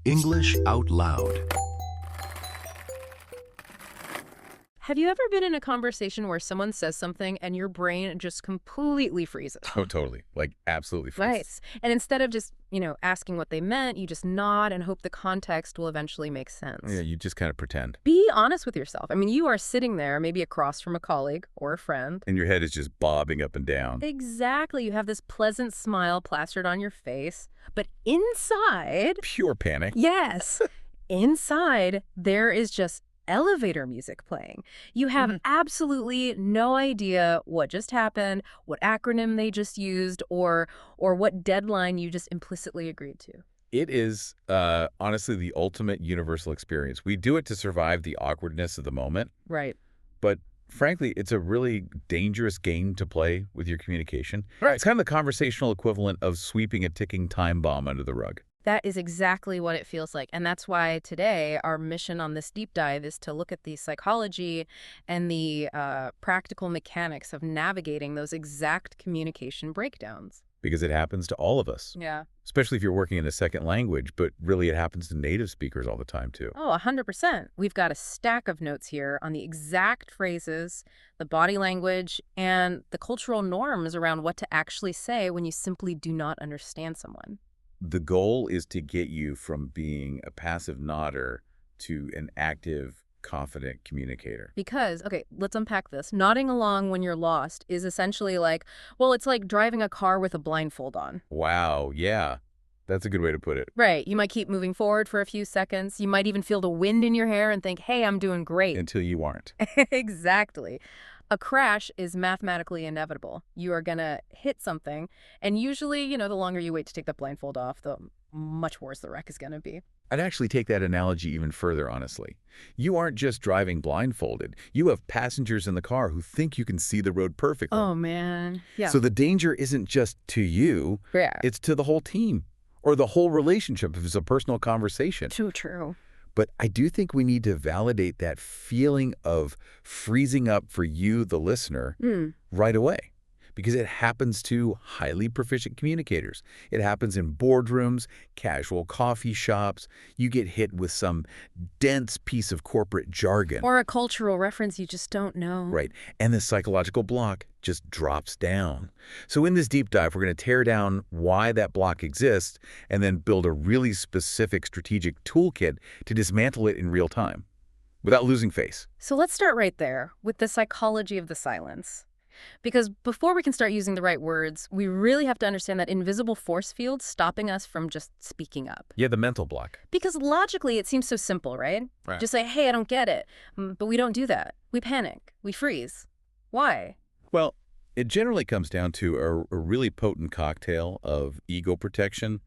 English out loud. Have you ever been in a conversation where someone says something and your brain just completely freezes? Oh, totally. Like, absolutely freeze. Nice. And instead of just, asking what they meant, you just nod and hope the context will eventually make sense. Yeah, you just kind of pretend. Be honest with yourself. I mean, you are sitting there, maybe across from a colleague or a friend. And your head is just bobbing up and down. Exactly. You have this pleasant smile plastered on your face. But inside, Pure panic. yes, inside, there is just elevator music playing. You have absolutely no idea what just happened, what acronym they just used, or what deadline you just implicitly agreed to. It is, honestly, the ultimate universal experience. We do it to survive the awkwardness of the moment. Right. But frankly, it's a really dangerous game to play with your communication. Right. It's kind of the conversational equivalent of sweeping a ticking time bomb under the rug. That is exactly what it feels like. And that's why today our mission on this deep dive is to look at the psychology and the practical mechanics of navigating those exact communication breakdowns. Because it happens to all of us. Yeah. Especially if you're working in a second language, but really it happens to native speakers all the time too. Oh, 100%. We've got a stack of notes here on the exact phrases, the body language, and the cultural norms around what to actually say when you simply do not understand someone. The goal is to get you from being a passive nodder to an active, confident communicator. Because, okay, let's unpack this. Nodding along when you're lost is essentially like, well, it's like driving a car with a blindfold on. Wow, yeah. That's a good way to put it. Right. You might keep moving forward for a few seconds. You might even feel the wind in your hair and think, hey, I'm doing great. Until you aren't. Exactly. A crash is mathematically inevitable. You are going to hit something, and usually, the longer you wait to take the blindfold off, the much worse the wreck is going to be. I'd actually take that analogy even further, honestly. You aren't just driving blindfolded. You have passengers in the car who think you can see the road perfectly. Oh, man. Yeah. So the danger isn't just to you, Yeah. it's to the whole team or the whole relationship if it's a personal conversation. Too true. But I do think we need to validate that feeling of freezing up for you, the listener, right away. Because it happens to highly proficient communicators. It happens in boardrooms, casual coffee shops. You get hit with some dense piece of corporate jargon. Or a cultural reference you just don't know. Right. And the psychological block just drops down. So in this deep dive, we're going to tear down why that block exists and then build a really specific strategic toolkit to dismantle it in real time without losing face. So let's start right there with the psychology of the silence. Because before we can start using the right words, we really have to understand that invisible force field stopping us from just speaking up. Yeah, the mental block. Because logically, it seems so simple, right? Right. Just say, hey, I don't get it. But we don't do that. We panic. We freeze. Why? Well, it generally comes down to a really potent cocktail of ego protection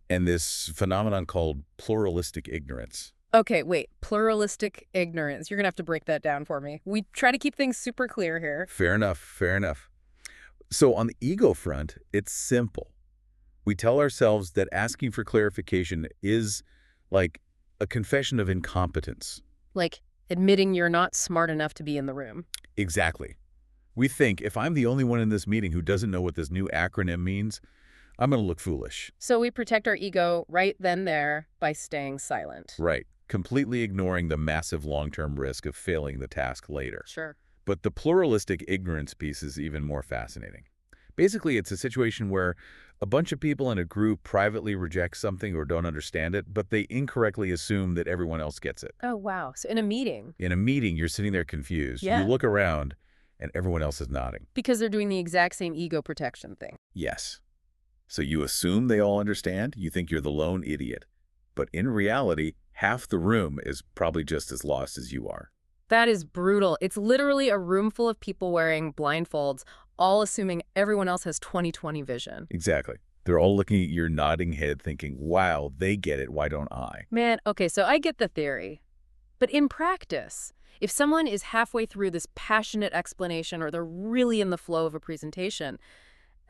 and this phenomenon called pluralistic ignorance. Okay, wait. Pluralistic ignorance. You're going to have to break that down for me. We try to keep things super clear here. Fair enough, fair enough. So on the ego front, it's simple. We tell ourselves that asking for clarification is like a confession of incompetence. Like admitting you're not smart enough to be in the room. Exactly. We think if I'm the only one in this meeting who doesn't know what this new acronym means, I'm going to look foolish. So we protect our ego right then there by staying silent. Right. Completely ignoring the massive long-term risk of failing the task later. Sure. But the pluralistic ignorance piece is even more fascinating. Basically, it's a situation where a bunch of people in a group privately reject something or don't understand it, but they incorrectly assume that everyone else gets it. Oh, wow. So in a meeting. In a meeting, you're sitting there confused. Yeah. You look around, and everyone else is nodding. Because they're doing the exact same ego protection thing. Yes. So you assume they all understand, you think you're the lone idiot. But in reality, half the room is probably just as lost as you are. That is brutal. It's literally a room full of people wearing blindfolds, all assuming everyone else has 20/20 vision. Exactly. They're all looking at your nodding head thinking, wow, they get it, why don't I? Man, okay, so I get the theory. But in practice, if someone is halfway through this passionate explanation or they're really in the flow of a presentation,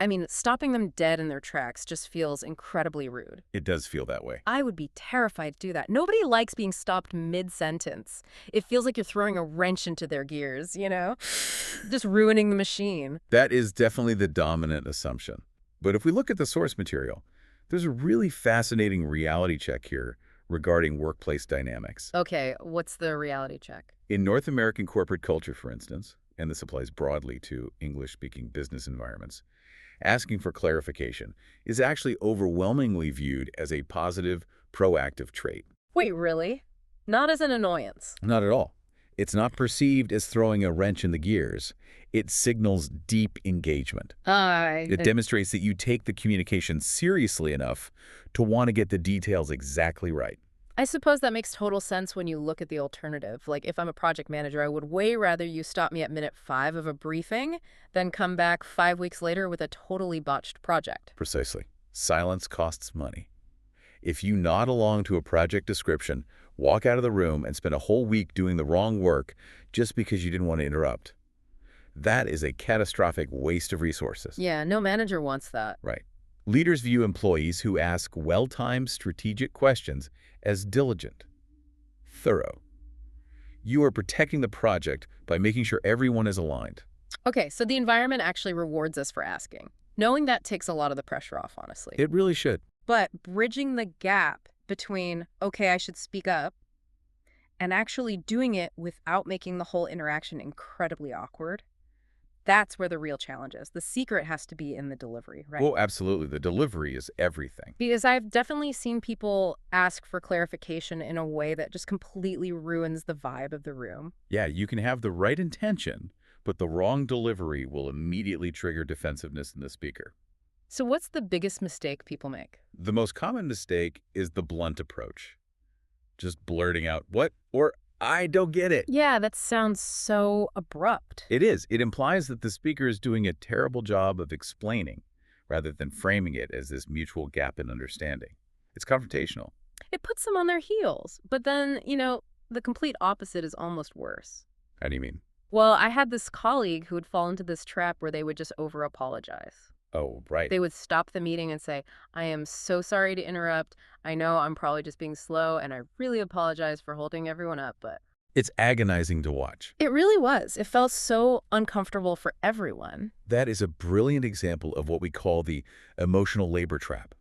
I mean, stopping them dead in their tracks just feels incredibly rude. It does feel that way. I would be terrified to do that. Nobody likes being stopped mid-sentence. It feels like you're throwing a wrench into their gears, Just ruining the machine. That is definitely the dominant assumption. But if we look at the source material, there's a really fascinating reality check here regarding workplace dynamics. Okay, what's the reality check? In North American corporate culture, for instance, and this applies broadly to English-speaking business environments, asking for clarification is actually overwhelmingly viewed as a positive, proactive trait. Wait, really? Not as an annoyance. Not at all. It's not perceived as throwing a wrench in the gears. It signals deep engagement. It demonstrates that you take the communication seriously enough to want to get the details exactly right. I suppose that makes total sense when you look at the alternative. Like, if I'm a project manager, I would way rather you stop me at minute 5 of a briefing than come back 5 weeks later with a totally botched project. Precisely. Silence costs money. If you nod along to a project description, walk out of the room, and spend a whole week doing the wrong work just because you didn't want to interrupt, that is a catastrophic waste of resources. Yeah, no manager wants that. Right. Leaders view employees who ask well-timed strategic questions as diligent, thorough. You are protecting the project by making sure everyone is aligned. Okay, so the environment actually rewards us for asking. Knowing that takes a lot of the pressure off, honestly. It really should. But bridging the gap between, okay, I should speak up, and actually doing it without making the whole interaction incredibly awkward, that's where the real challenge is. The secret has to be in the delivery, right? Oh, absolutely. The delivery is everything. Because I've definitely seen people ask for clarification in a way that just completely ruins the vibe of the room. Yeah, you can have the right intention, but the wrong delivery will immediately trigger defensiveness in the speaker. So what's the biggest mistake people make? The most common mistake is the blunt approach. Just blurting out, "What?" or "I don't get it." Yeah, that sounds so abrupt. It is. It implies that the speaker is doing a terrible job of explaining rather than framing it as this mutual gap in understanding. It's confrontational. It puts them on their heels. But then, the complete opposite is almost worse. How do you mean? Well, I had this colleague who would fall into this trap where they would just over-apologize. Oh, right. They would stop the meeting and say, I am so sorry to interrupt. I know I'm probably just being slow, and I really apologize for holding everyone up, but... It's agonizing to watch. It really was. It felt so uncomfortable for everyone. That is a brilliant example of what we call the emotional labor trap.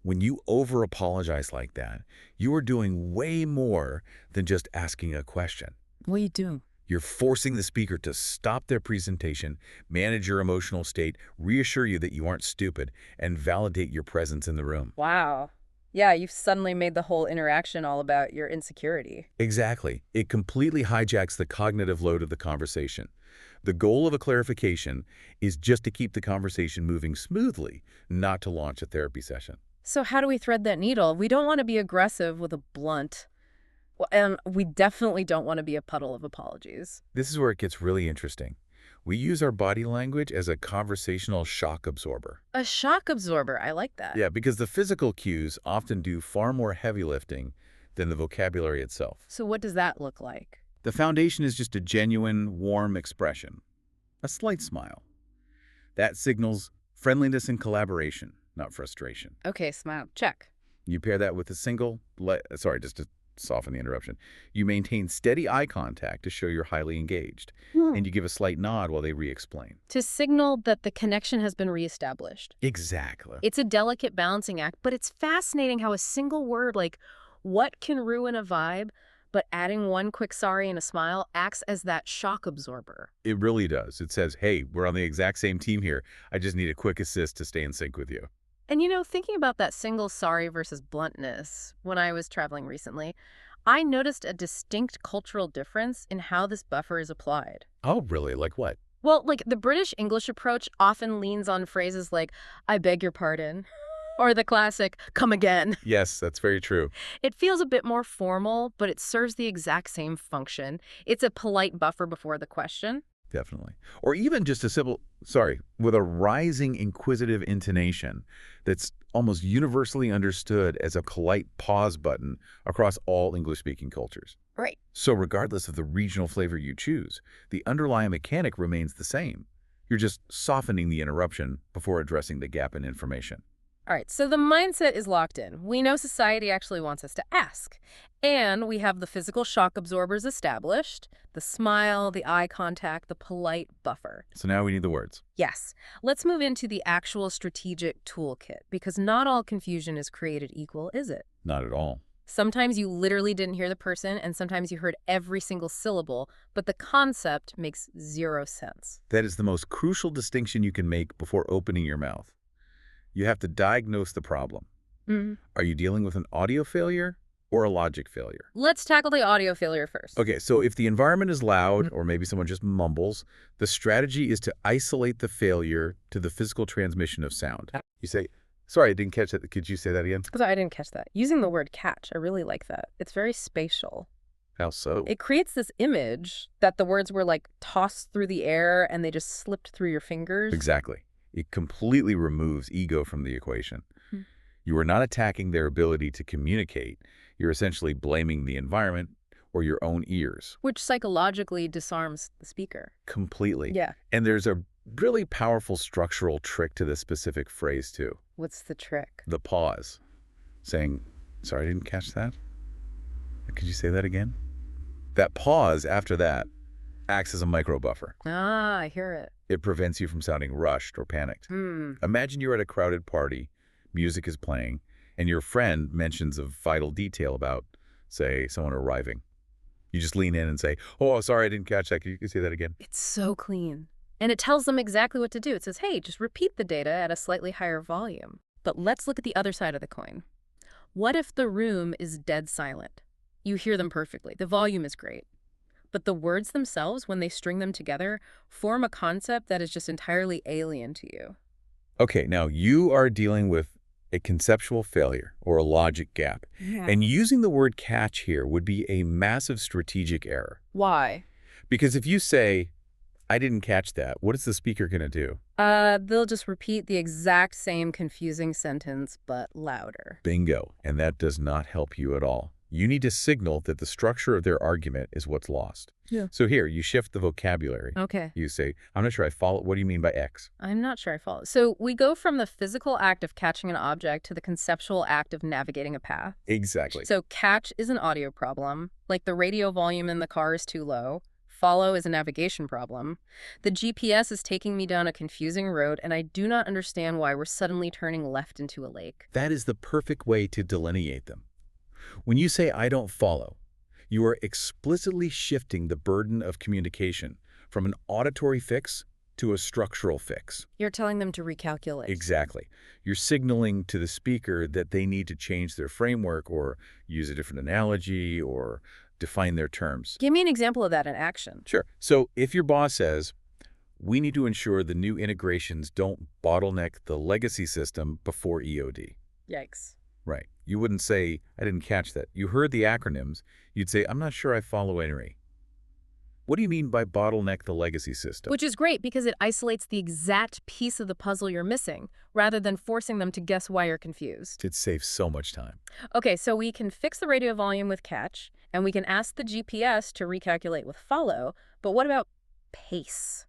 When you over-apologize like that, you are doing way more than just asking a question. What do you do? You're forcing the speaker to stop their presentation, manage your emotional state, reassure you that you aren't stupid, and validate your presence in the room. Wow. Yeah, you've suddenly made the whole interaction all about your insecurity. Exactly. It completely hijacks the cognitive load of the conversation. The goal of a clarification is just to keep the conversation moving smoothly, not to launch a therapy session. So how do we thread that needle? We don't want to be aggressive with a blunt. And we definitely don't want to be a puddle of apologies. This is where it gets really interesting. We use our body language as a conversational shock absorber. A shock absorber. I like that. Yeah, because the physical cues often do far more heavy lifting than the vocabulary itself. So what does that look like? The foundation is just a genuine, warm expression, a slight smile. That signals friendliness and collaboration, not frustration. Okay, smile. Check. You pair that with a single, just to soften the interruption. You maintain steady eye contact to show you're highly engaged, and you give a slight nod while they re-explain. To signal that the connection has been reestablished. Exactly. It's a delicate balancing act, but it's fascinating how a single word like what can ruin a vibe, but adding one quick sorry and a smile acts as that shock absorber. It really does. It says, hey, we're on the exact same team here. I just need a quick assist to stay in sync with you. And thinking about that single sorry versus bluntness, when I was traveling recently, I noticed a distinct cultural difference in how this buffer is applied. Oh, really? Like what? Well, like the British English approach often leans on phrases like, I beg your pardon, or the classic, come again. Yes, that's very true. It feels a bit more formal, but it serves the exact same function. It's a polite buffer before the question. Definitely. Or even just a simple, with a rising inquisitive intonation that's almost universally understood as a polite pause button across all English-speaking cultures. Right. So regardless of the regional flavor you choose, the underlying mechanic remains the same. You're just softening the interruption before addressing the gap in information. All right, so the mindset is locked in. We know society actually wants us to ask. And we have the physical shock absorbers established, the smile, the eye contact, the polite buffer. So now we need the words. Yes. Let's move into the actual strategic toolkit, because not all confusion is created equal, is it? Not at all. Sometimes you literally didn't hear the person, and sometimes you heard every single syllable, but the concept makes zero sense. That is the most crucial distinction you can make before opening your mouth. You have to diagnose the problem. Mm. Are you dealing with an audio failure or a logic failure? Let's tackle the audio failure first. Okay, so if the environment is loud or maybe someone just mumbles, the strategy is to isolate the failure to the physical transmission of sound. You say, sorry, I didn't catch that. Could you say that again? So I didn't catch that. Using the word catch, I really like that. It's very spatial. How so? It creates this image that the words were like tossed through the air and they just slipped through your fingers. Exactly. It completely removes ego from the equation. Hmm. You are not attacking their ability to communicate. You're essentially blaming the environment or your own ears. Which psychologically disarms the speaker. Completely. Yeah. And there's a really powerful structural trick to this specific phrase, too. What's the trick? The pause. Saying, sorry, I didn't catch that. Could you say that again? That pause after that acts as a micro buffer. Ah, I hear it. It prevents you from sounding rushed or panicked. Imagine you're at a crowded party, music is playing, and your friend mentions a vital detail about, say, someone arriving. You just lean in and say, oh, sorry, I didn't catch that. Can you say that again? It's so clean. And it tells them exactly what to do. It says, hey, just repeat the data at a slightly higher volume. But let's look at the other side of the coin. What if the room is dead silent? You hear them perfectly. The volume is great. But the words themselves, when they string them together, form a concept that is just entirely alien to you. Okay, now you are dealing with a conceptual failure or a logic gap. Yeah. And using the word catch here would be a massive strategic error. Why? Because if you say, I didn't catch that, what is the speaker going to do? They'll just repeat the exact same confusing sentence, but louder. Bingo. And that does not help you at all. You need to signal that the structure of their argument is what's lost. Yeah. So here, you shift the vocabulary. Okay. You say, I'm not sure I follow. What do you mean by X? I'm not sure I follow. So we go from the physical act of catching an object to the conceptual act of navigating a path. Exactly. So catch is an audio problem, like the radio volume in the car is too low. Follow is a navigation problem. The GPS is taking me down a confusing road, and I do not understand why we're suddenly turning left into a lake. That is the perfect way to delineate them. When you say, I don't follow, you are explicitly shifting the burden of communication from an auditory fix to a structural fix. You're telling them to recalculate. Exactly. You're signaling to the speaker that they need to change their framework or use a different analogy or define their terms. Give me an example of that in action. Sure. So if your boss says, we need to ensure the new integrations don't bottleneck the legacy system before EOD. Yikes. Right. You wouldn't say, I didn't catch that. You heard the acronyms. You'd say, I'm not sure I follow any. What do you mean by bottleneck the legacy system? Which is great because it isolates the exact piece of the puzzle you're missing, rather than forcing them to guess why you're confused. It saves so much time. Okay, so we can fix the radio volume with catch, and we can ask the GPS to recalculate with follow, but what about pace?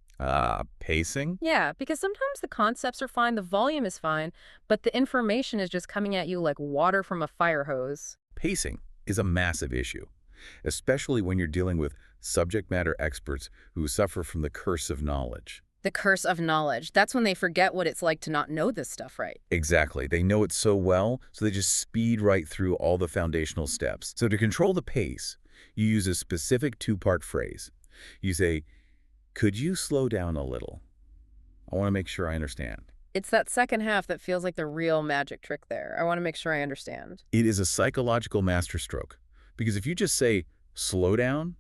Pacing? Yeah, because sometimes the concepts are fine, the volume is fine, but the information is just coming at you like water from a fire hose. Pacing is a massive issue, especially when you're dealing with subject matter experts who suffer from the curse of knowledge. The curse of knowledge. That's when they forget what it's like to not know this stuff right. Exactly. They know it so well, so they just speed right through all the foundational steps. So to control the pace, you use a specific two-part phrase. You say, could you slow down a little? I want to make sure I understand. It's that second half that feels like the real magic trick there. I want to make sure I understand. It is a psychological masterstroke, because if you just say, slow down,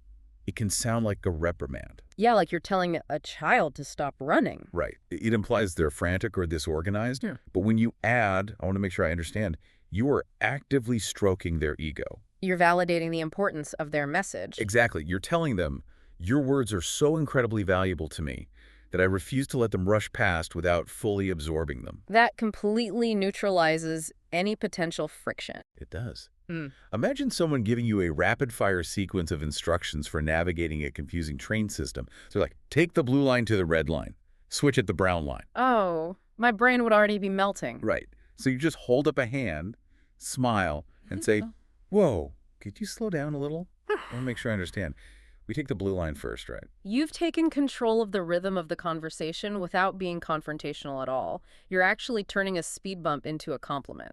it can sound like a reprimand. Yeah, like you're telling a child to stop running. Right. It implies they're frantic or disorganized. Yeah. But when you add, I want to make sure I understand, you are actively stroking their ego. You're validating the importance of their message. Exactly. You're telling them, your words are so incredibly valuable to me that I refuse to let them rush past without fully absorbing them. That completely neutralizes any potential friction. It does. Mm. Imagine someone giving you a rapid-fire sequence of instructions for navigating a confusing train system. So like, take the blue line to the red line, switch at the brown line. Oh, my brain would already be melting. Right. So you just hold up a hand, smile, and say, whoa, could you slow down a little? I want to make sure I understand. We take the blue line first, right? You've taken control of the rhythm of the conversation without being confrontational at all. You're actually turning a speed bump into a compliment.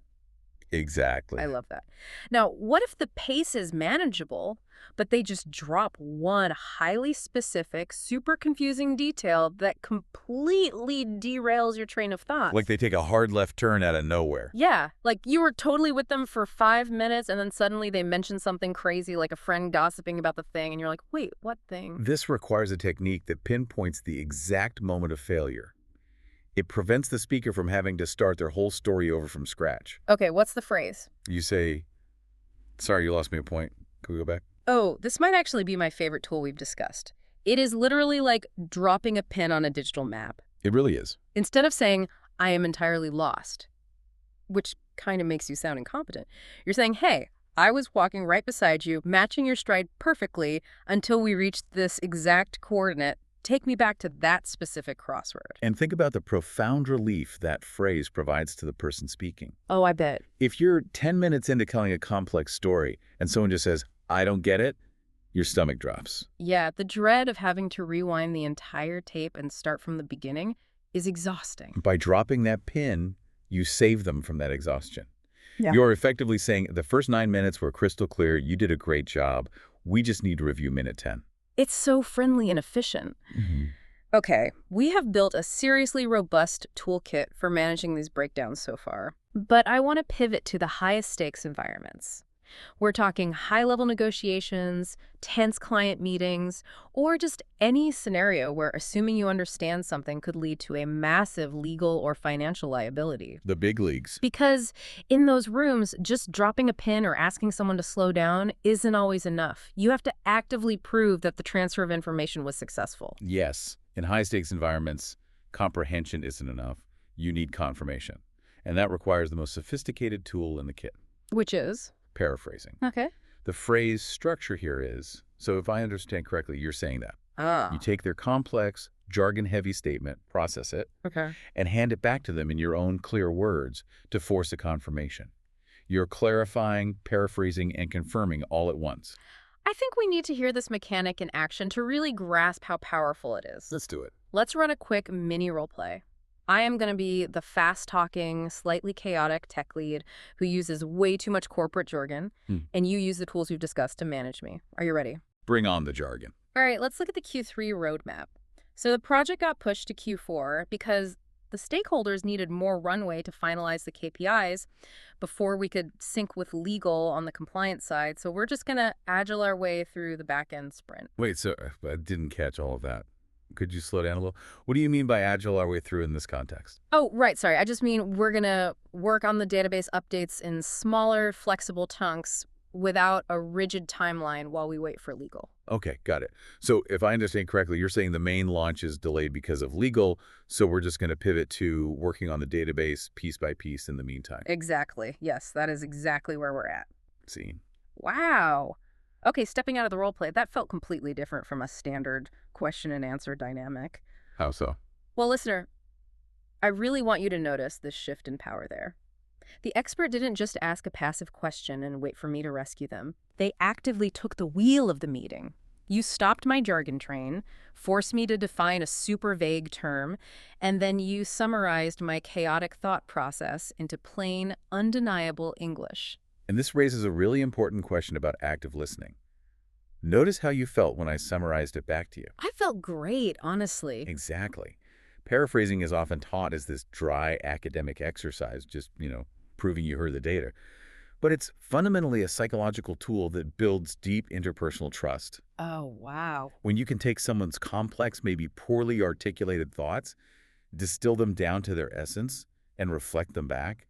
Exactly. I love that. Now, what if the pace is manageable, but they just drop one highly specific, super confusing detail that completely derails your train of thought? Like they take a hard left turn out of nowhere. Yeah, like you were totally with them for 5 minutes and then suddenly they mention something crazy like a friend gossiping about the thing and you're like, wait, what thing? This requires a technique that pinpoints the exact moment of failure. It prevents the speaker from having to start their whole story over from scratch. Okay, what's the phrase? You say, sorry, you lost me a point. Can we go back? Oh, this might actually be my favorite tool we've discussed. It is literally like dropping a pin on a digital map. It really is. Instead of saying, I am entirely lost, which kind of makes you sound incompetent, you're saying, hey, I was walking right beside you, matching your stride perfectly until we reached this exact coordinate. Take me back to that specific crossroad. And think about the profound relief that phrase provides to the person speaking. Oh, I bet. If you're 10 minutes into telling a complex story and someone just says, I don't get it, your stomach drops. Yeah, the dread of having to rewind the entire tape and start from the beginning is exhausting. By dropping that pin, you save them from that exhaustion. Yeah. You're effectively saying the first 9 minutes were crystal clear, you did a great job, we just need to review minute 10. It's so friendly and efficient. Okay, we have built a seriously robust toolkit for managing these breakdowns so far, but I want to pivot to the highest stakes environments. We're talking high-level negotiations, tense client meetings, or just any scenario where assuming you understand something could lead to a massive legal or financial liability. The big leagues. Because in those rooms, just dropping a pin or asking someone to slow down isn't always enough. You have to actively prove that the transfer of information was successful. Yes, in high-stakes environments, comprehension isn't enough. You need confirmation. And that requires the most sophisticated tool in the kit. Which is? Paraphrasing. Okay. The phrase structure here is, so if I understand correctly, you're saying that. You take their complex, jargon-heavy statement, process it, Okay. and hand it back to them in your own clear words to force a confirmation. You're clarifying, paraphrasing, and confirming all at once. I think we need to hear this mechanic in action to really grasp how powerful it is. Let's do it. Let's run a quick mini role play. I am going to be the fast-talking, slightly chaotic tech lead who uses way too much corporate jargon, and you use the tools we've discussed to manage me. Are you ready? Bring on the jargon. All right, let's look at the Q3 roadmap. So the project got pushed to Q4 because the stakeholders needed more runway to finalize the KPIs before we could sync with legal on the compliance side. So we're just going to agile our way through the back-end sprint. Wait, so I didn't catch all of that. Could you slow down a little? What do you mean by agile our way through in this context? Oh, right. Sorry. I just mean we're going to work on the database updates in smaller, flexible chunks without a rigid timeline while we wait for legal. Okay, got it. So if I understand correctly, you're saying the main launch is delayed because of legal, so we're just going to pivot to working on the database piece by piece in the meantime. Exactly. Yes, that is exactly where we're at. See? Wow. Okay, stepping out of the role play, that felt completely different from a standard question and answer dynamic. How so? Well, listener, I really want you to notice this shift in power there. The expert didn't just ask a passive question and wait for me to rescue them. They actively took the wheel of the meeting. You stopped my jargon train, forced me to define a super vague term, and then you summarized my chaotic thought process into plain, undeniable English. And this raises a really important question about active listening. Notice how you felt when I summarized it back to you. I felt great, honestly. Exactly. Paraphrasing is often taught as this dry academic exercise, just, proving you heard the data. But it's fundamentally a psychological tool that builds deep interpersonal trust. Oh, wow. When you can take someone's complex, maybe poorly articulated thoughts, distill them down to their essence, and reflect them back,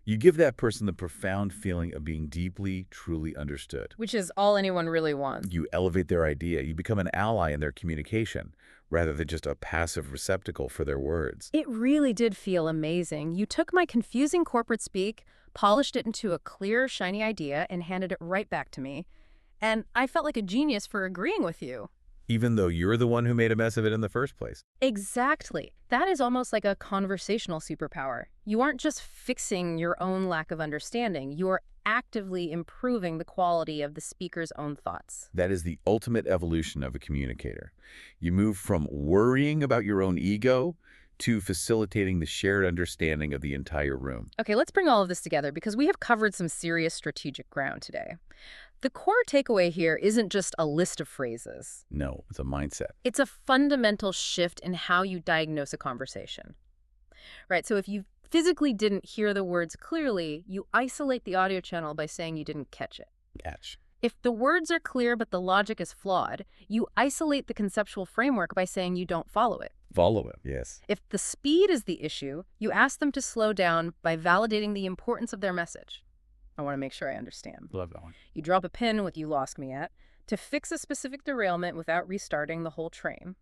you give that person the profound feeling of being deeply, truly understood. Which is all anyone really wants. You elevate their idea. You become an ally in their communication, rather than just a passive receptacle for their words. It really did feel amazing. You took my confusing corporate speak, polished it into a clear, shiny idea, and handed it right back to me. And I felt like a genius for agreeing with you. Even though you're the one who made a mess of it in the first place. Exactly. That is almost like a conversational superpower. You aren't just fixing your own lack of understanding. You're actively improving the quality of the speaker's own thoughts. That is the ultimate evolution of a communicator. You move from worrying about your own ego to facilitating the shared understanding of the entire room. Okay, let's bring all of this together because we have covered some serious strategic ground today. The core takeaway here isn't just a list of phrases. No, it's a mindset. It's a fundamental shift in how you diagnose a conversation. Right, so if you physically didn't hear the words clearly, you isolate the audio channel by saying you didn't catch it. Catch. If the words are clear but the logic is flawed, you isolate the conceptual framework by saying you don't follow it. Follow it. Yes. If the speed is the issue, you ask them to slow down by validating the importance of their message. I want to make sure I understand. Love that one. You drop a pin with "you lost me at" to fix a specific derailment without restarting the whole train.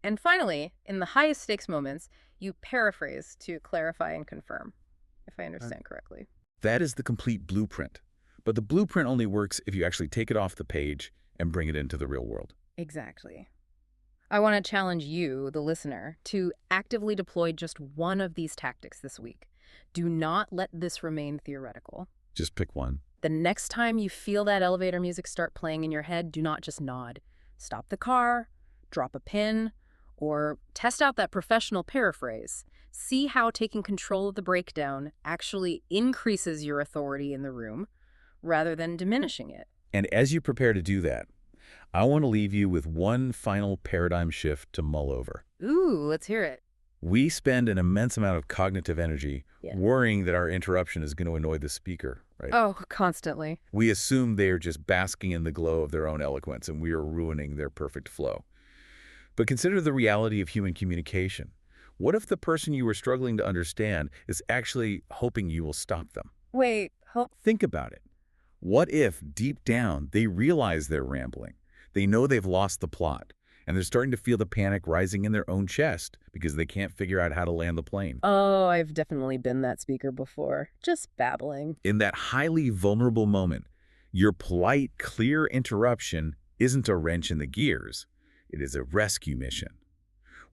And finally, in the highest stakes moments, you paraphrase to clarify and confirm, if I understand correctly. That is the complete blueprint. But the blueprint only works if you actually take it off the page and bring it into the real world. Exactly. I want to challenge you, the listener, to actively deploy just one of these tactics this week. Do not let this remain theoretical. Just pick one. The next time you feel that elevator music start playing in your head, do not just nod. Stop the car, drop a pin, or test out that professional paraphrase. See how taking control of the breakdown actually increases your authority in the room rather than diminishing it. And as you prepare to do that, I want to leave you with one final paradigm shift to mull over. Ooh, let's hear it. We spend an immense amount of cognitive energy worrying that our interruption is going to annoy the speaker, right? Oh, constantly. We assume they are just basking in the glow of their own eloquence and we are ruining their perfect flow. But consider the reality of human communication. What if the person you were struggling to understand is actually hoping you will stop them? Wait, Think about it. What if, deep down, they realize they're rambling? They know they've lost the plot, and they're starting to feel the panic rising in their own chest because they can't figure out how to land the plane. Oh, I've definitely been that speaker before. Just babbling. In that highly vulnerable moment, your polite, clear interruption isn't a wrench in the gears. It is a rescue mission.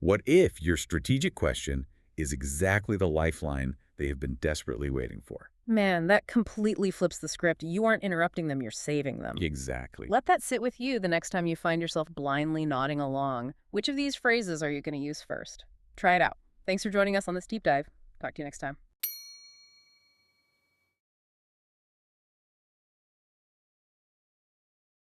What if your strategic question is exactly the lifeline they have been desperately waiting for? Man, that completely flips the script. You aren't interrupting them, you're saving them. Exactly. Let that sit with you the next time you find yourself blindly nodding along. Which of these phrases are you going to use first? Try it out. Thanks for joining us on this deep dive. Talk to you next time.